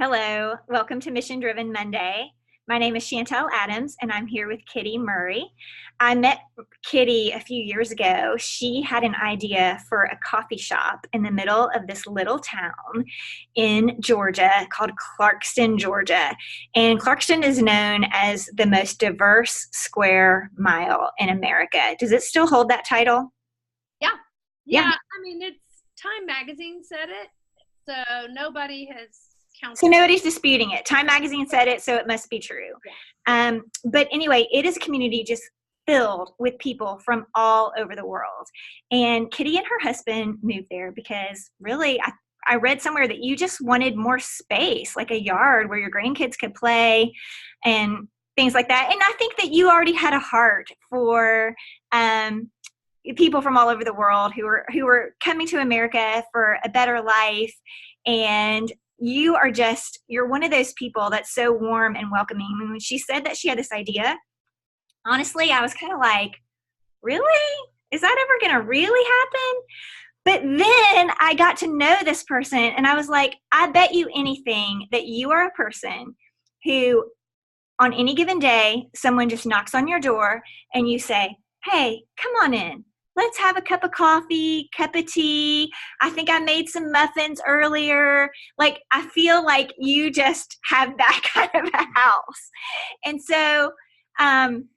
Hello, welcome to Mission Driven Monday. My name is Chantel Adams, and I'm here with Kitti Murray. I met Kitti a few years ago. She had an idea for a coffee shop in the middle of this little town in Georgia called Clarkston, Georgia. And Clarkston is known as the most diverse square mile in America. Does it still hold that title? Yeah. Yeah. I mean, it's Time Magazine said it, so nobody has So counted. nobody's disputing it. Time Magazine said it, so it must be true. Yeah. But anyway, it is a community just filled with people from all over the world. And Kitti and her husband moved there because really, I read somewhere that you just wanted more space, like a yard where your grandkids could play and things like that. And I think that you already had a heart for people from all over the world who were coming to America for a better life. And you're one of those people that's so warm and welcoming. I mean, when she said that she had this idea, honestly, I was kind of like, really? Is that ever going to really happen? But then I got to know this person and I was like, I bet you anything that you are a person who on any given day, someone just knocks on your door and you say, hey, come on in. Let's have a cup of coffee, cup of tea. I think I made some muffins earlier. Like, I feel like you just have that kind of a house. And um,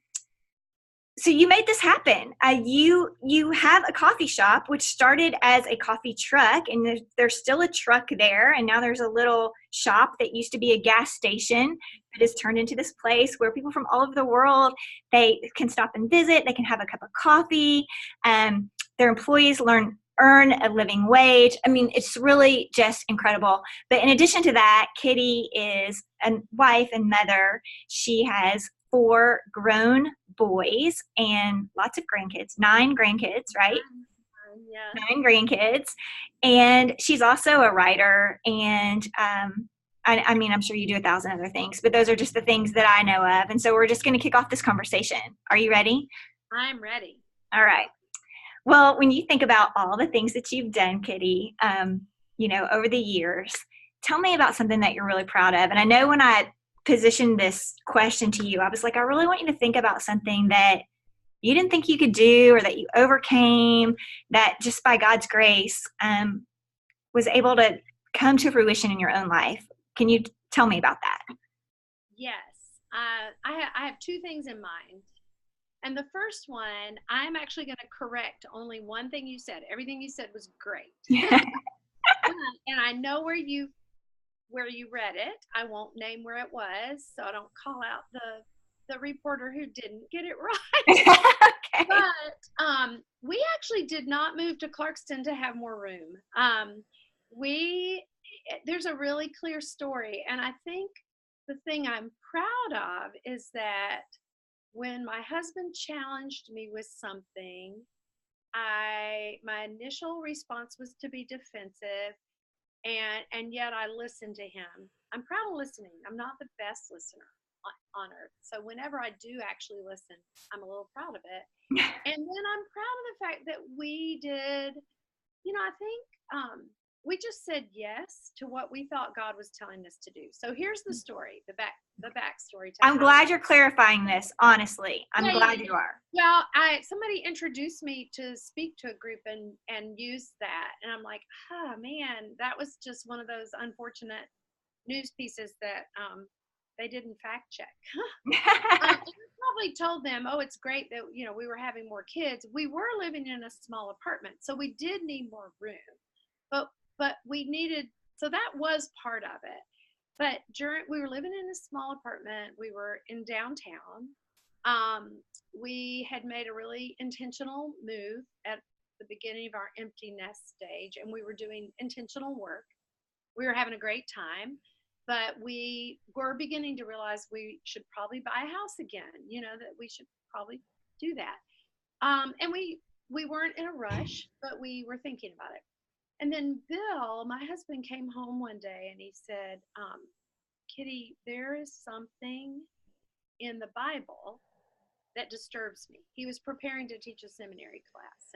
so you made this happen. You have a coffee shop, which started as a coffee truck, and there's still a truck there, and now there's a little shop that used to be a gas station that has turned into this place where people from all over the world, they can stop and visit. They can have a cup of coffee. Their employees earn a living wage. I mean, it's really just incredible. But in addition to that, Kitti is a wife and mother. She has 4 grown boys and lots of grandkids, 9 grandkids, right? Yeah. 9 grandkids. And she's also a writer. And I mean, I'm sure you do 1,000 other things, but those are just the things that I know of. And so we're just going to kick off this conversation. Are you ready? I'm ready. All right. Well, when you think about all the things that you've done, Kitti, over the years, tell me about something that you're really proud of. And I know when I positioned this question to you, I was like, I really want you to think about something that you didn't think you could do or that you overcame, that just by God's grace was able to come to fruition in your own life. Can you tell me about that? Yes. I have 2 things in mind. And the first one, I'm actually going to correct only one thing you said. Everything you said was great. And I know where you read it. I won't name where it was, so I don't call out the reporter who didn't get it right. Okay. But we actually did not move to Clarkston to have more room. There's a really clear story, and I think the thing I'm proud of is that when my husband challenged me with something, my initial response was to be defensive, and yet I listened to him. I'm proud of listening. I'm not the best listener on earth, so whenever I do actually listen, I'm a little proud of it. And then I'm proud of the fact that we did, I think we just said yes to what we thought God was telling us to do. So here's the story, the backstory. I'm glad you're clarifying this, honestly. I'm glad you are. Well, somebody introduced me to speak to a group and use that. And I'm like, oh man, that was just one of those unfortunate news pieces that they didn't fact check. I probably told them, oh, it's great that, we were having more kids. We were living in a small apartment, so we did need more room. But we needed, so that was part of it. But we were living in a small apartment. We were in downtown. We had made a really intentional move at the beginning of our empty nest stage, and we were doing intentional work. We were having a great time, but we were beginning to realize we should probably buy a house again, that we should probably do that. And we weren't in a rush, but we were thinking about it. And then Bill, my husband, came home one day and he said, Kitti, there is something in the Bible that disturbs me. He was preparing to teach a seminary class,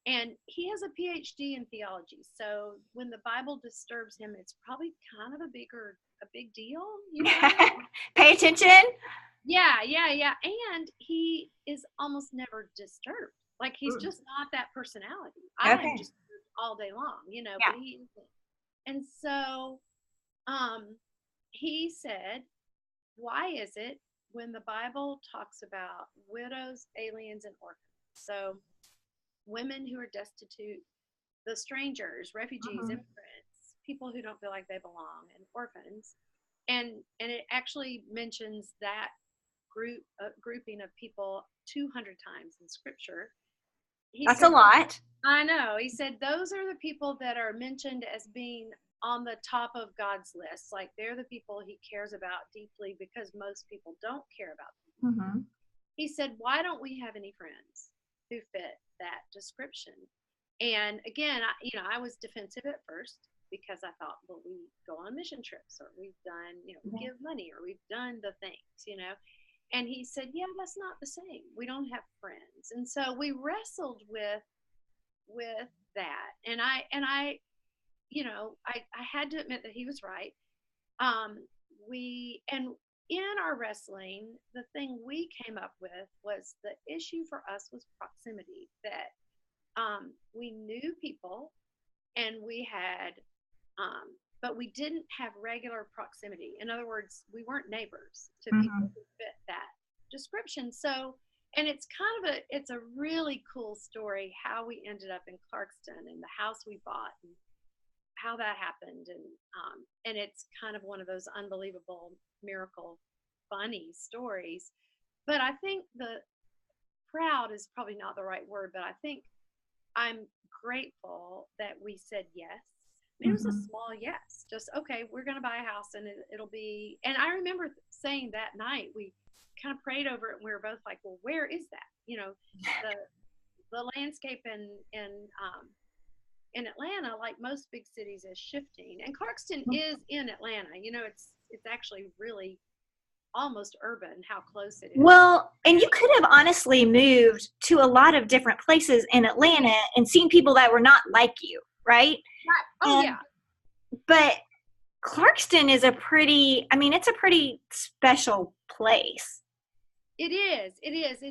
And he has a PhD in theology. So when the Bible disturbs him, it's probably kind of a big deal, you know? Pay attention. Yeah. And he is almost never disturbed. Like he's just not that personality. I am Okay. just all day long, you know, Yeah. but he isn't. And so he said, why is it when the Bible talks about widows, aliens, and orphans? So women who are destitute, the strangers, refugees, Mhm. immigrants, people who don't feel like they belong, and orphans. And it actually mentions that grouping of people 200 times in scripture. He That's a said, lot. I know. He said those are the people that are mentioned as being on the top of God's list. Like they're the people he cares about deeply because most people don't care about them. Mm-hmm. He said, why don't we have any friends who fit that description? And again, I was defensive at first because I thought, well, we go on mission trips, or we've done, we Yeah. give money, or we've done the things. And he said, yeah, that's not the same. We don't have friends. And so we wrestled with that. And I had to admit that he was right. And in our wrestling, the thing we came up with was the issue for us was proximity, that we knew people and we had, but we didn't have regular proximity. In other words, we weren't neighbors to Mm-hmm. people who fit that description. So, and it's a really cool story how we ended up in Clarkston and the house we bought and how that happened. And it's kind of one of those unbelievable miracle funny stories. But I think the proud is probably not the right word, but I think I'm grateful that we said yes. I mean, it was a Mm-hmm. small yes. Just, okay, we're going to buy a house and it'll be. And I remember saying that night, we kind of prayed over it and we were both like, well, where is that? The the landscape in Atlanta, like most big cities, is shifting. And Clarkston is in Atlanta. It's actually really almost urban how close it is. Well, and you could have honestly moved to a lot of different places in Oh yeah. Atlanta and seen people that were not like you, right? Right. Oh And yeah. but Clarkston is it's a pretty special place. It is. It is.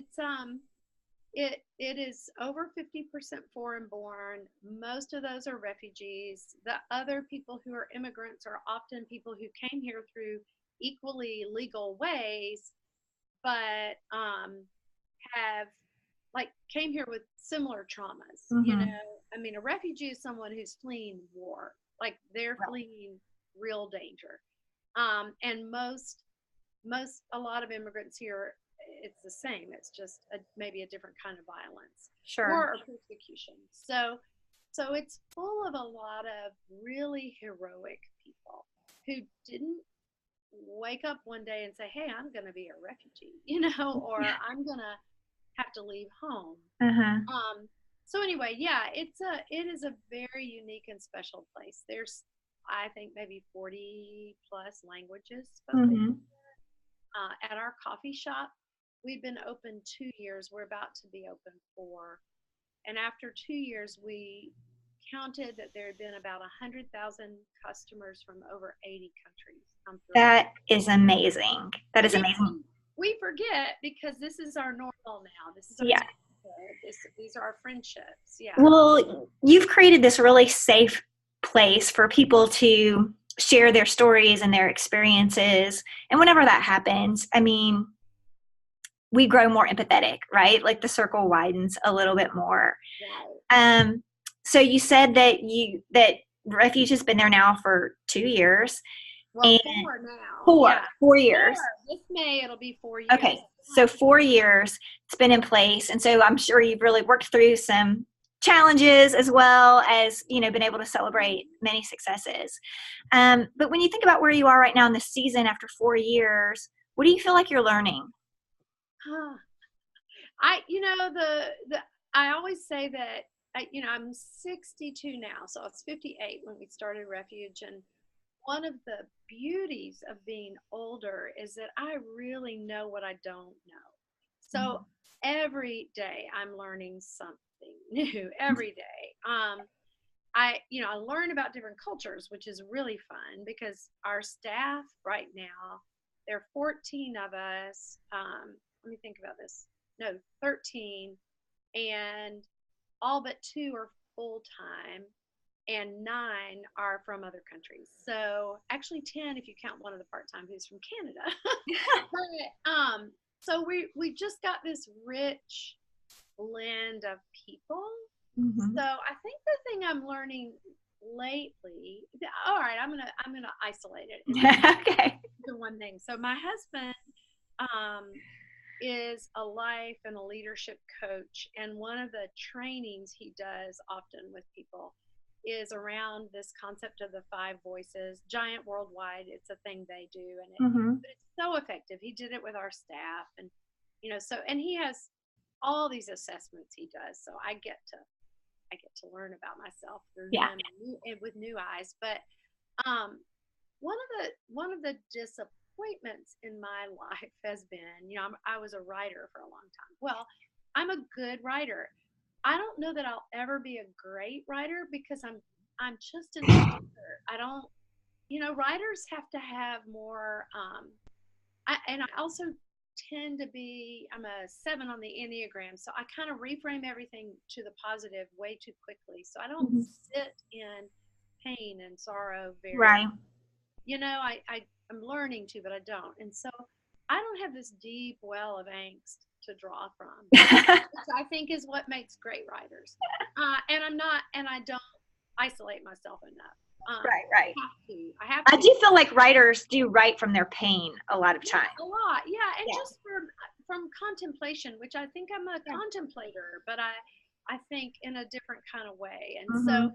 It is over 50% foreign born. Most of those are refugees. The other people who are immigrants are often people who came here through equally legal ways, but have like came here with similar traumas. Mm-hmm. I mean, a refugee is someone who's fleeing war, like they're Right. fleeing real danger. And a lot of immigrants here, it's the same. It's just maybe a different kind of violence, Sure. war or persecution. So it's full of a lot of really heroic people who didn't wake up one day and say, "Hey, I'm going to be a refugee," or "I'm going to have to leave home." Uh-huh. So anyway, yeah, it is a very unique and special place. There's, I think, maybe 40 plus languages spoken Mm-hmm. at our coffee shop. We've been open 2 years. We're about to be open 4. And after 2 years, we counted that there had been about 100,000 customers from over 80 countries come through our. That is amazing. That is And amazing. we forget because this is our normal now. This is our Yeah. neighborhood. These are our friendships. Yeah. Well, you've created this really safe place for people to share their stories and their experiences. And whenever that happens, we grow more empathetic, right? Like the circle widens a little bit more. Right. Um, so you said that Refuge has been there now for 2 years. Well, And 4 now. four, Yeah. 4 years. This May it'll be 4 years. Okay, so 4 years it's been in place, and so I'm sure you've really worked through some challenges as well as been able to celebrate many successes. But when you think about where you are right now in the season after 4 years, what do you feel like you're learning? Huh. I you know the I always say that I'm 62 now, so I was 58 when we started Refuge, and one of the beauties of being older is that I really know what I don't know. So every day I'm learning something. something new every day. I learn about different cultures, which is really fun because our staff right now, there are 14 of us. Let me think about this. No, 13, and all but 2 are full time, and 9 are from other countries. So actually 10 if you count one of the part time who's from Canada. But so we just got this rich blend of people. Mm-hmm. So I think the thing I'm learning lately, all right, I'm gonna isolate it Okay. into one thing. So my husband is a life and a leadership coach, and one of the trainings he does often with people is around this concept of the 5 voices, giant worldwide. It's a thing they do, and Mm-hmm. but it's so effective. He did it with our staff, and and he has all these assessments he does, so I get to learn about myself through Yeah. him and with new eyes. But um, one of the disappointments in my life has been, I was a writer for a long time. Well, I'm a good writer. I don't know that I'll ever be a great writer because I'm just an editor. I don't, writers have to have more. And I also tend to be, I'm a 7 on the Enneagram, so I kind of reframe everything to the positive way too quickly. So I don't Mm-hmm. sit in pain and sorrow very, Right. I'm learning to, but I don't. And so I don't have this deep well of angst to draw from, which I think is what makes great writers. And I don't isolate myself enough. Right. I have I to. do feel like writers do write from their pain a lot of time. A lot, yeah, and Yeah. just from contemplation, which I think I'm a contemplator, but I think in a different kind of way. And Mm-hmm.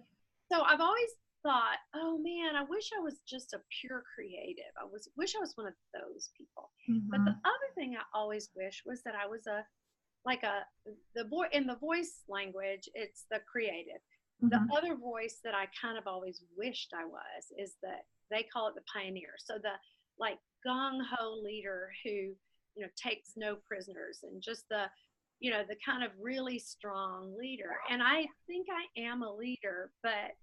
so I've always thought, oh man, I wish I was just a pure creative. Wish I was one of those people. But Mm-hmm. the other thing I always wish was that I was in the voice language, it's the creative. The Mm-hmm. other voice that I kind of always wished I was is that they call it the pioneer. So the like gung ho leader who takes no prisoners, and just the kind of really strong leader. And I think I am a leader, but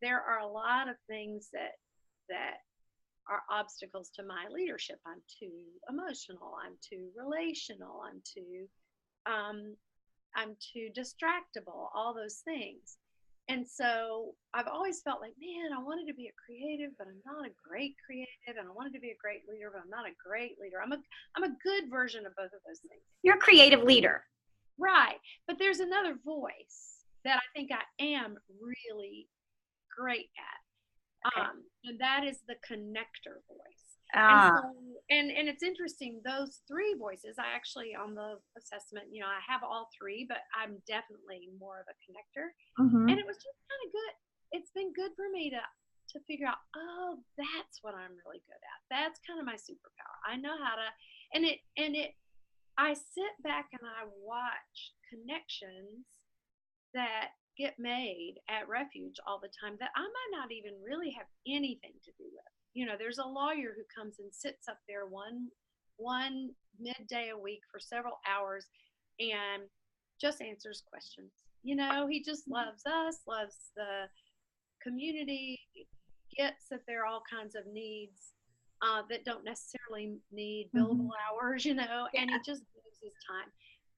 there are a lot of things that are obstacles to my leadership. I'm too emotional. I'm too relational. Um, I'm too distractible. All those things. And so I've always felt like, man, I wanted to be a creative, but I'm not a great creative, and I wanted to be a great leader, but I'm not a great leader. I'm a good version of both of those things. You're a creative leader. Right. But there's another voice that I think I am really great at. Okay. And that is the connector voice. Ah. And it's interesting, those 3 voices, I actually, on the assessment, I have all 3, but I'm definitely more of a connector. Mm-hmm. And it was just kind of good. It's been good for me to figure out, oh, that's what I'm really good at. That's kind of my superpower. I know how to, and I sit back and I watch connections that get made at Refuge all the time that I might not even really have anything to do with. There's a lawyer who comes and sits up there one midday a week for several hours and just answers questions. He just loves us, loves the community, gets that there are all kinds of needs that don't necessarily need billable hours, and he just gives his time.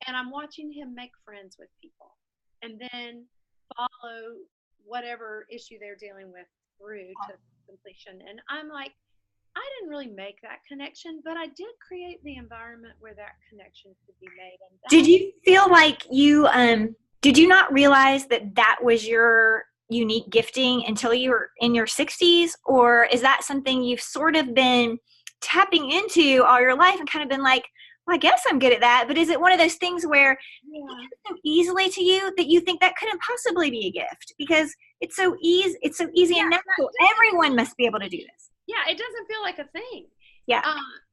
And I'm watching him make friends with people and then follow whatever issue they're dealing with through to completion. And I'm like, I didn't really make that connection, but I did create the environment where that connection could be made. And Did you feel like did you not realize that was your unique gifting until you were in your 60s? Or is that something you've sort of been tapping into all your life and kind of been like, well, I guess I'm good at that? But is it one of those things where it comes so easily to you that you think that couldn't possibly be a gift because it's so easy and natural? Everyone must be able to do this. Yeah, it doesn't feel like a thing. Yeah.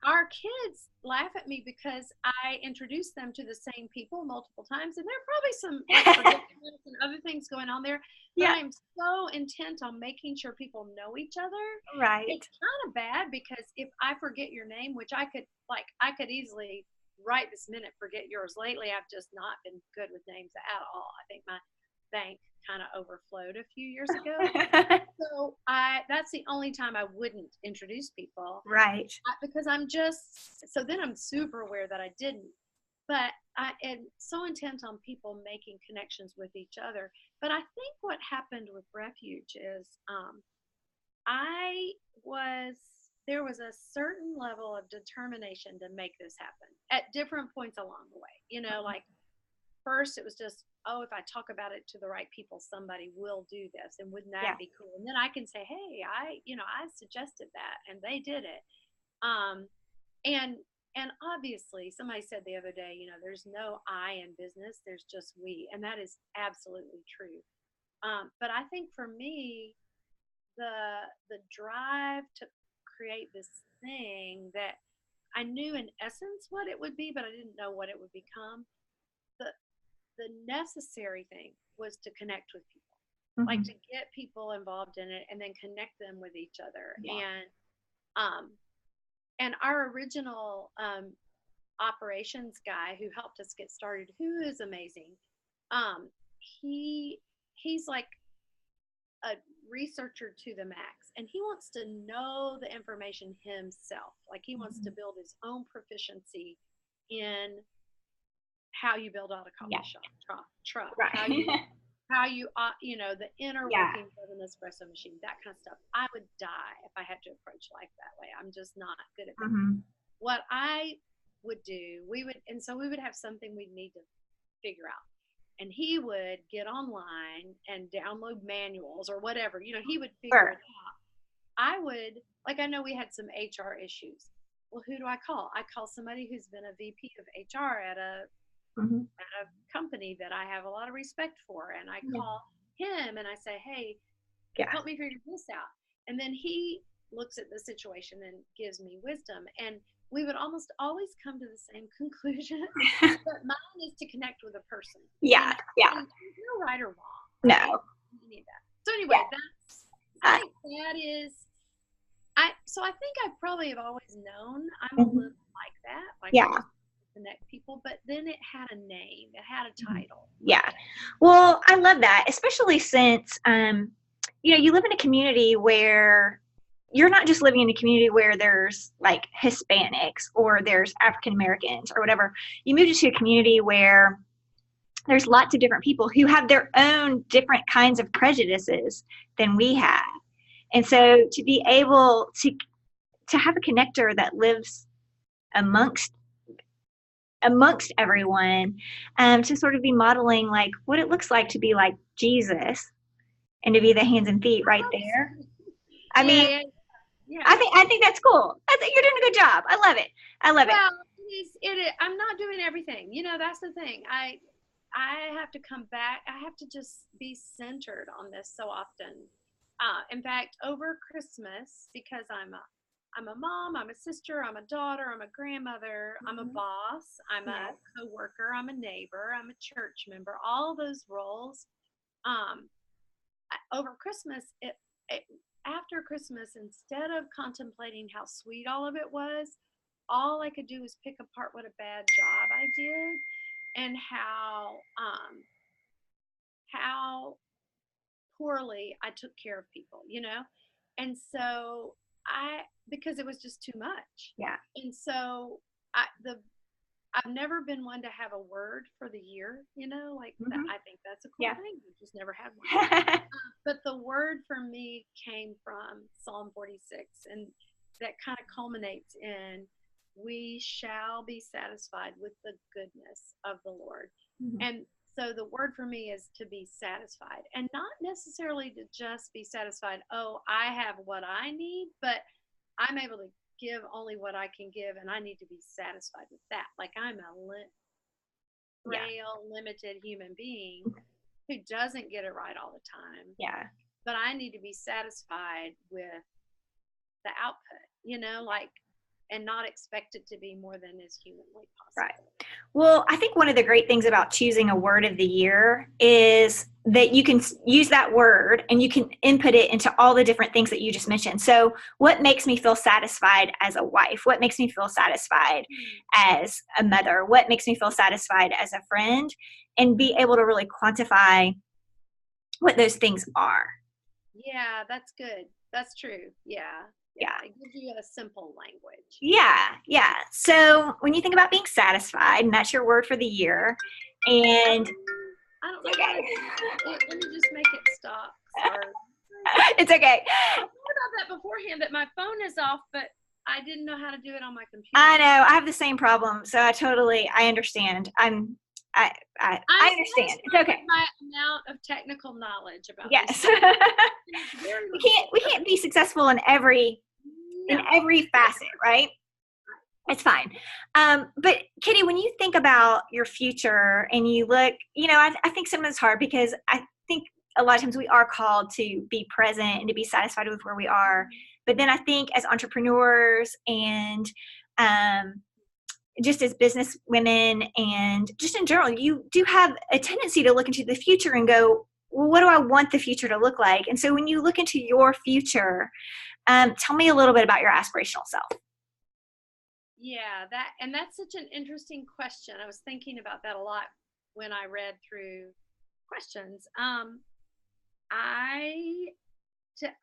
Our kids laugh at me because I introduce them to the same people multiple times, and there are probably some forgiveness and other things going on there. But I'm so intent on making sure people know each other. Right. It's kind of bad because if I forget your name, which I could easily right this minute forget yours. Lately, I've just not been good with names at all. I think my bank kind of overflowed a few years ago. So that's the only time I wouldn't introduce people. Right. Because I'm just, so then I'm super aware that I didn't. But I am so intent on people making connections with each other. But I think what happened with Refuge is there was a certain level of determination to make this happen at different points along the way. You know, like first it was just, oh, if I talk about it to the right people, somebody will do this. And wouldn't that be cool? And then I can say, hey, I suggested that and they did it. And obviously somebody said the other day, there's no I in business, there's just we. And that is absolutely true. But I think for me, the drive to create this thing that I knew in essence what it would be, but I didn't know what it would become. The necessary thing was to connect with people, like to get people involved in it and then connect them with each other. And our original operations guy who helped us get started, who is amazing, he's like a researcher to the max, and he wants to know the information himself. Like he wants to build his own proficiency in how you build out a coffee shop truck, right. how you the inner workings of an espresso machine, that kind of stuff. I would die if I had to approach life that way. I'm just not good at that. What I would do, we would have something we'd need to figure out, and he would get online and download manuals or whatever, he would figure it out. I know we had some HR issues. Well, who do I call? I call somebody who's been a VP of HR at a company that I have a lot of respect for, and I call him and I say, hey, help me figure this out. And then he looks at the situation and gives me wisdom, and we would almost always come to the same conclusion. But mine is to connect with a person. And there's no right or wrong. Right? No. So anyway, I think that is. So I think I probably have always known I'm a little like that. Like connect people, but then it had a name, it had a title. Well, I love that, especially since you live in a community where you're not just living in a community where there's like Hispanics or there's African Americans or whatever. You moved into a community where there's lots of different people who have their own different kinds of prejudices than we have. And so to be able to have a connector that lives amongst everyone, to sort of be modeling like what it looks like to be like Jesus and to be the hands and feet right there. I mean, I think that's cool. You're doing a good job. I love it. Well, I'm not doing everything. That's the thing. I have to come back. I have to just be centered on this so often. In fact, over Christmas, because I'm a mom, I'm a sister, I'm a daughter, I'm a grandmother, I'm a boss, I'm a coworker, I'm a neighbor, I'm a church member, all those roles. Over Christmas, after Christmas, instead of contemplating how sweet all of it was, all I could do was pick apart what a bad job I did and how poorly I took care of people, and so because it was just too much. And so I've never been one to have a word for the year, I think that's a cool thing. We've just never had one. But the word for me came from Psalm 46, and that kind of culminates in, we shall be satisfied with the goodness of the Lord. And so the word for me is to be satisfied, and not necessarily to just be satisfied. Oh, I have what I need, but I'm able to give only what I can give, and I need to be satisfied with that. Like I'm a frail, limited human being who doesn't get it right all the time. But I need to be satisfied with the output, and not expect it to be more than is humanly possible. Right. Well, I think one of the great things about choosing a word of the year is that you can use that word and you can input it into all the different things that you just mentioned. So what makes me feel satisfied as a wife? What makes me feel satisfied as a mother? What makes me feel satisfied as a friend? And be able to really quantify what those things are. Yeah, that's good. That's true. Yeah. Yeah. It gives you a simple language. Yeah. So when you think about being satisfied, and that's your word for the year, and I don't know how to do it. Let me just make it stop. Sorry. It's okay. I thought about that beforehand, that my phone is off, but I didn't know how to do it on my computer. I know. I have the same problem, so I understand. I understand. It's okay. My amount of technical knowledge about yes. this. we can't be successful in every facet, right? It's fine. But Kitti, when you think about your future and you look, I think sometimes it's hard because I think a lot of times we are called to be present and to be satisfied with where we are. But then I think as entrepreneurs and just as business women and just in general, you do have a tendency to look into the future and go, well, what do I want the future to look like? And so when you look into your future, tell me a little bit about your aspirational self. Yeah, that's such an interesting question. I was thinking about that a lot when I read through questions. I tend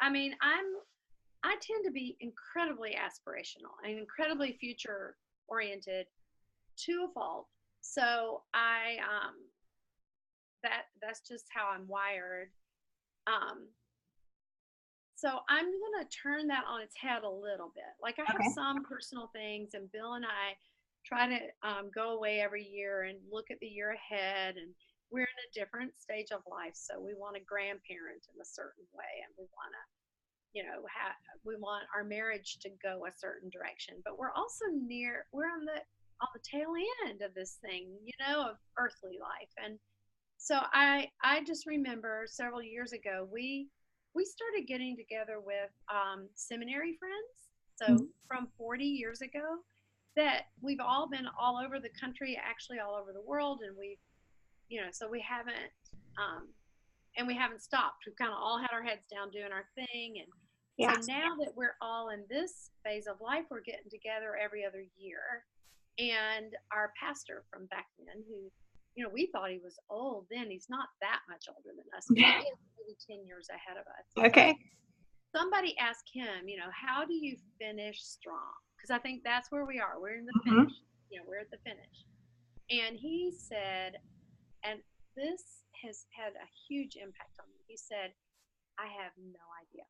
to be incredibly aspirational and incredibly future oriented to a fault. So that's just how I'm wired. So I'm going to turn that on its head a little bit. Like I have some personal things, and Bill and I try to go away every year and look at the year ahead, and we're in a different stage of life. So we want to grandparent in a certain way, and we want to, we want our marriage to go a certain direction, but we're also we're on the tail end of this thing, of earthly life. And so I just remember several years ago, we started getting together with seminary friends. So from 40 years ago, that we've all been all over the country, actually all over the world. And so we haven't, and we haven't stopped. We've kind of all had our heads down doing our thing. And so now that we're all in this phase of life, we're getting together every other year. And our pastor from back then, who, we thought he was old then. He's not that much older than us. He is maybe 10 years ahead of us. Okay. Somebody asked him, how do you finish strong? Because I think that's where we are. We're in the finish. We're at the finish. And he said, and this has had a huge impact on me. He said, I have no idea.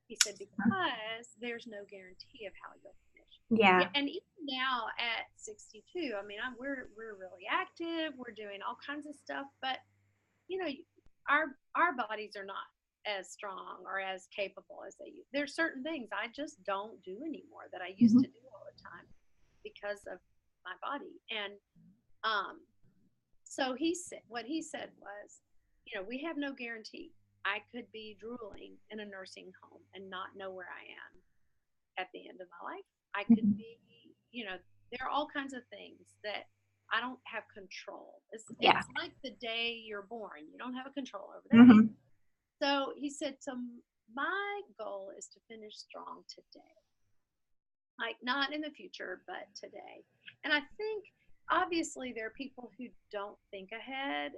He said, because there's no guarantee of how you'll finish. Yeah. And even now at 62, we're really active. We're doing all kinds of stuff, but our bodies are not as strong or as capable as they used. There's certain things I just don't do anymore that I used to do all the time because of my body. And so what he said was, we have no guarantee. I could be drooling in a nursing home and not know where I am at the end of my life. I could be, there are all kinds of things that I don't have control. It's like the day you're born. You don't have a control over that. So he said, so my goal is to finish strong today. Like not in the future, but today. And I think obviously there are people who don't think ahead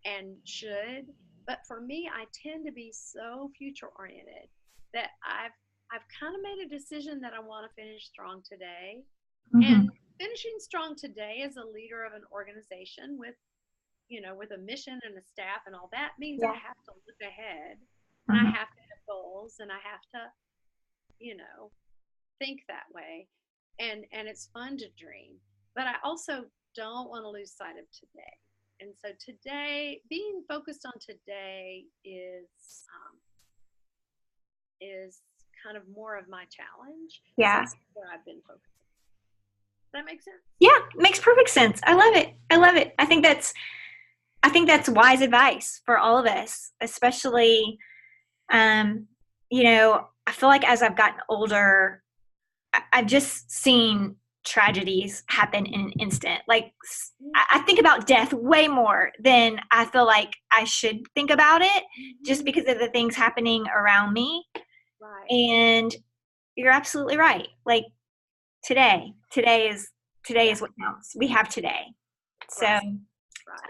and should, but for me, I tend to be so future oriented that I've kind of made a decision that I want to finish strong today. And finishing strong today as a leader of an organization with a mission and a staff and all that means I have to look ahead and I have to have goals and I have to, think that way. And it's fun to dream, but I also don't want to lose sight of today. And so today, being focused on today is kind of more of my challenge. Yeah. Since where I've been focusing. Does that make sense? Yeah, it makes perfect sense. I love it. I think that's wise advice for all of us, especially, I feel like as I've gotten older, I've just seen tragedies happen in an instant. Like, I think about death way more than I feel like I should think about it, just because of the things happening around me. Right. And you're absolutely right. Like, today is what counts. We have today. So, Right.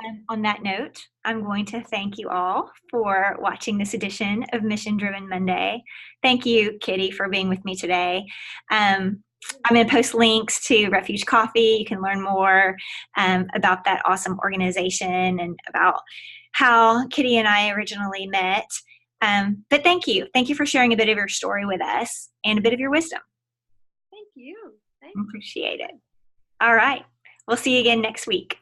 Right. on that note, I'm going to thank you all for watching this edition of Mission Driven Monday. Thank you, Kitti, for being with me today. I'm going to post links to Refuge Coffee. You can learn more about that awesome organization and about how Kitti and I originally met. But thank you. Thank you for sharing a bit of your story with us and a bit of your wisdom. Thank you. Appreciate it. All right. We'll see you again next week.